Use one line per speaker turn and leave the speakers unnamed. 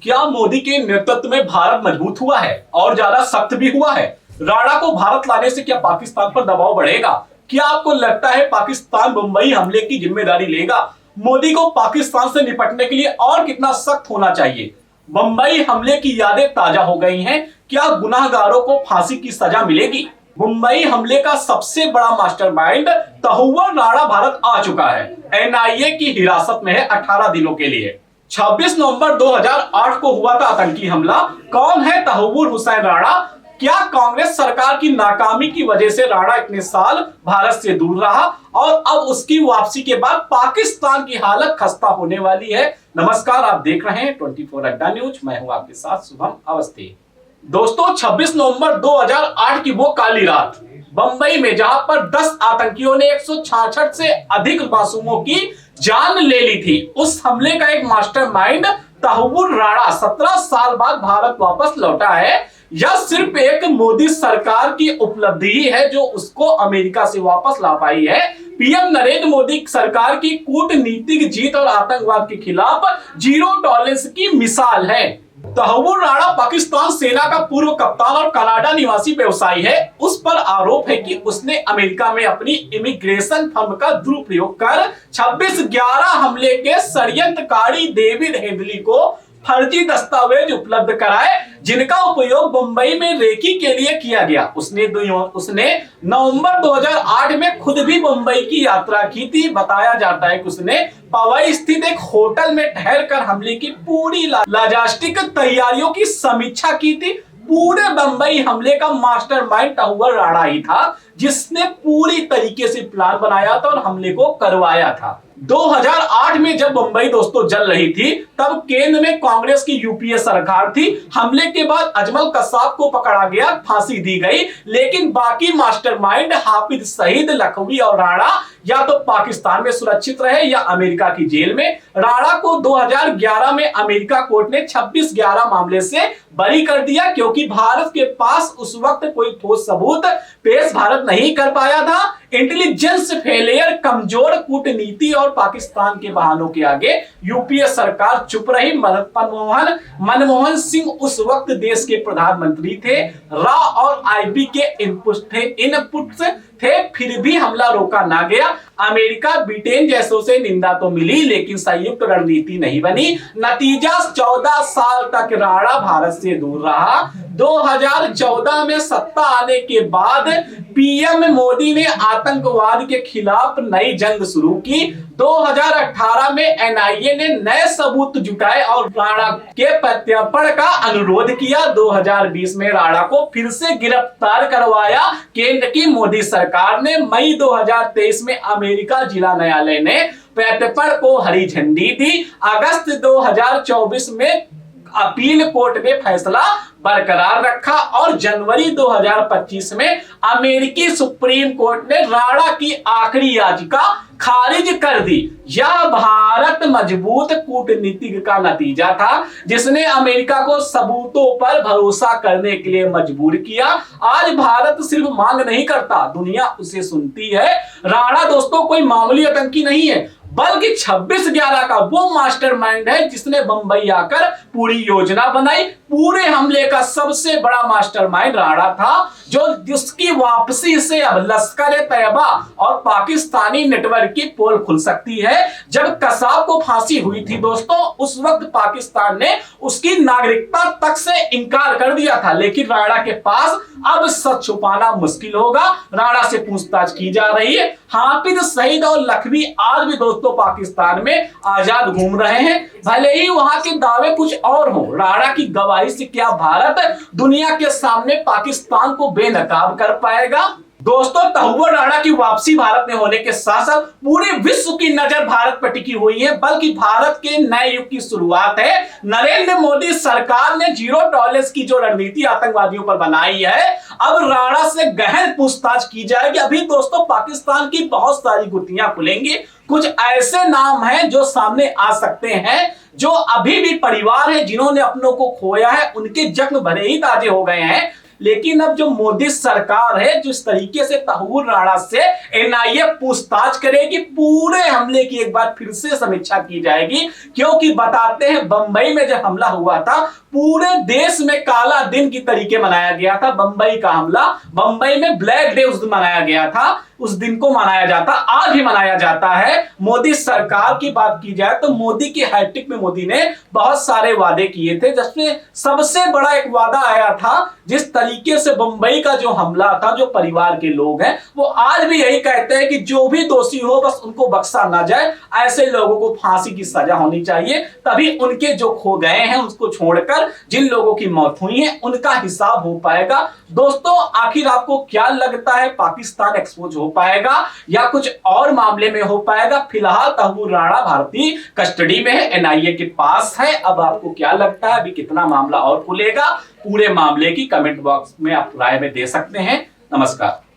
क्या मोदी के नेतृत्व में भारत मजबूत हुआ है और ज्यादा सख्त भी हुआ है? राणा को भारत लाने से क्या पाकिस्तान पर दबाव बढ़ेगा? क्या आपको लगता है पाकिस्तान मुंबई हमले की जिम्मेदारी लेगा? मोदी को पाकिस्तान से निपटने के लिए और कितना सख्त होना चाहिए? मुंबई हमले की यादें ताजा हो गई हैं। क्या गुनाहगारों को फांसी की सजा मिलेगी? मुंबई हमले का सबसे बड़ा मास्टरमाइंड तहुवर राणा भारत आ चुका है। एनआईए की हिरासत में है 18 दिनों के लिए। 26 नवंबर 2008 को हुआ था आतंकी हमला। कौन है तहुवर हुसैन राणा? क्या कांग्रेस सरकार की नाकामी की वजह से राणा इतने साल भारत से दूर रहा और अब उसकी वापसी के बाद पाकिस्तान की हालत खस्ता होने वाली है? नमस्कार, आप देख रहे हैं 24 अड्डा न्यूज। मैं हूं आपके साथ शुभम अवस्थी। दोस्तों, 26 नवंबर 2008 की वो काली रात बंबई में, जहां पर 10 आतंकियों ने 166 से अधिक मासूमों की जान ले ली थी, उस हमले का एक मास्टरमाइंड तहुवर राणा 17 साल बाद भारत वापस लौटा है। यह सिर्फ एक मोदी सरकार की उपलब्धि ही है जो उसको अमेरिका से वापस ला पाई है। पीएम नरेंद्र मोदी सरकार की कूटनीतिक जीत और आतंकवाद के खिलाफ जीरो टॉलरेंस की मिसाल है। तहुवर राणा पाकिस्तान सेना का पूर्व कप्तान और कनाडा निवासी व्यवसायी है। उस पर आरोप है कि उसने अमेरिका में अपनी इमिग्रेशन फर्म का दुरुपयोग कर 26/11 हमले के षड्यंत्रकारी डेविड हेडली को फर्जी दस्तावेज उपलब्ध कराए, जिनका उपयोग मुंबई में रेकी के लिए किया गया। उसने नवंबर 2008 में खुद भी मुंबई की यात्रा की थी। बताया जाता है कि उसने पवई स्थित एक होटल में ठहरकर हमले की पूरी लॉजिस्टिक तैयारियों की समीक्षा की थी। पूरे मुंबई हमले का मास्टरमाइंड तहुवर राणा ही था, जिसने पूरी तरीके से प्लान बनाया था और हमले को करवाया था। 2008 में जब मुंबई दोस्तों जल रही थी, तब केंद्र में कांग्रेस की यूपीए सरकार थी। हमले के बाद अजमल कसाब को पकड़ा गया, फांसी दी गई, लेकिन बाकी मास्टरमाइंड हाफिज सईद, लखवी और राणा या तो पाकिस्तान में सुरक्षित रहे या अमेरिका की जेल में। राणा को 2011 में अमेरिका कोर्ट ने 26/11 मामले से बरी कर दिया, क्योंकि भारत के पास उस वक्त कोई ठोस सबूत पेश भारत नहीं कर पाया था। इंटेलिजेंस फेलियर, कमजोर कूटनीति और पाकिस्तान के बहानों के आगे यूपीए सरकार चुप रही। मनमोहन सिंह उस वक्त देश के प्रधानमंत्री थे। रा और आईबी के इनपुट्स थे, फिर भी हमला रोका ना गया। अमेरिका, ब्रिटेन जैसों से निंदा तो मिली, लेकिन संयुक्त रणनीति नहीं बनी। नतीजा 14 साल तक राणा भारत से दूर रहा। 2014 में सत्ता आने के बाद पीएम मोदी ने आतंकवाद के खिलाफ नई जंग शुरू की। 2018 में एनआईए ने नए सबूत जुटाए और राणा के प्रत्यर्पण का अनुरोध किया। 2020 में राणा को फिर से गिरफ्तार करवाया। केंद्र की मोदी सरकार ने मई 2023 में अमेरिका जिला न्यायालय ने प्रत्यर्पण को हरी झंडी दी। अगस्त 2024 में अपील कोर्ट ने फैसला बरकरार रखा और जनवरी 2025 में अमेरिकी सुप्रीम कोर्ट ने राणा की आखिरी याचिका खारिज कर दी। यह भारत मजबूत कूटनीति का नतीजा था, जिसने अमेरिका को सबूतों पर भरोसा करने के लिए मजबूर किया। आज भारत सिर्फ मांग नहीं करता, दुनिया उसे सुनती है। राणा दोस्तों कोई मामूली आतंकी नहीं है, बल्कि 26/11 का वो मास्टरमाइंड है जिसने मुंबई आकर पूरी योजना बनाई। पूरे हमले का सबसे बड़ा मास्टरमाइंड राणा था, जिसकी वापसी से अब लश्कर-ए-तैयबा और पाकिस्तानी नेटवर्क की पोल खुल सकती है। जब कसाब को फांसी हुई थी दोस्तों, उस वक्त पाकिस्तान ने उसकी नागरिकता तक से इनकार कर दिया था, लेकिन राणा के पास अब सच छुपाना मुश्किल होगा। राणा से पूछताछ की जा रही है। हाफिज सईद और लखवी आज भी दोस्तों पाकिस्तान में आजाद घूम रहे हैं, भले ही वहां के दावे कुछ और हो। राणा की गवाही से क्या भारत दुनिया के सामने पाकिस्तान को बेनकाब कर पाएगा? दोस्तों, तहुवर राणा की वापसी भारत में होने के साथ साथ पूरे विश्व की नजर भारत पर टिकी हुई है, बल्कि भारत के नए युग की शुरुआत है। नरेंद्र मोदी सरकार ने जीरो टॉलरेंस की जो रणनीति आतंकवादियों पर बनाई है, अब राणा से गहन पूछताछ की जाएगी। अभी दोस्तों पाकिस्तान की बहुत सारी गुत्थियां खुलेंगी। कुछ ऐसे नाम हैं जो सामने आ सकते हैं, जो अभी भी परिवार है जिन्होंने अपनों को खोया है, उनके जख्म भले ही ताजे हो गए हैं, लेकिन अब जो मोदी सरकार है, जिस तरीके से तहूर राणा से एनआईए पूछताछ करेगी, पूरे हमले की एक बार फिर से समीक्षा की जाएगी। क्योंकि बताते हैं बंबई में जब हमला हुआ था, पूरे देश में काला दिन की तरीके मनाया गया था। बंबई का हमला, बंबई में ब्लैक डे उस दिन मनाया गया था, उस दिन को मनाया जाता, आज भी मनाया जाता है। मोदी सरकार की बात की जाए तो मोदी की हैट्रिक में मोदी ने बहुत सारे वादे किए थे, जिसमें सबसे बड़ा एक वादा आया था, जिस तरीके से बंबई का जो हमला था, जो परिवार के लोग हैं वो आज भी यही कहते हैं कि जो भी दोषी हो बस उनको बख्शा ना जाए, ऐसे लोगों को फांसी की सजा होनी चाहिए, तभी उनके जो खो गए हैं उसको छोड़कर जिन लोगों की मौत हुई है उनका हिसाब हो पाएगा। दोस्तों, आखिर आपको क्या लगता है, पाकिस्तान एक्सपोज हो पाएगा या कुछ और मामले में हो पाएगा? फिलहाल तहूर राणा भारतीय कस्टडी में है, एनआईए के पास है। अब आपको क्या लगता है, अभी कितना मामला और खुलेगा? पूरे मामले की कमेंट बॉक्स में आप राय में दे सकते हैं। नमस्कार।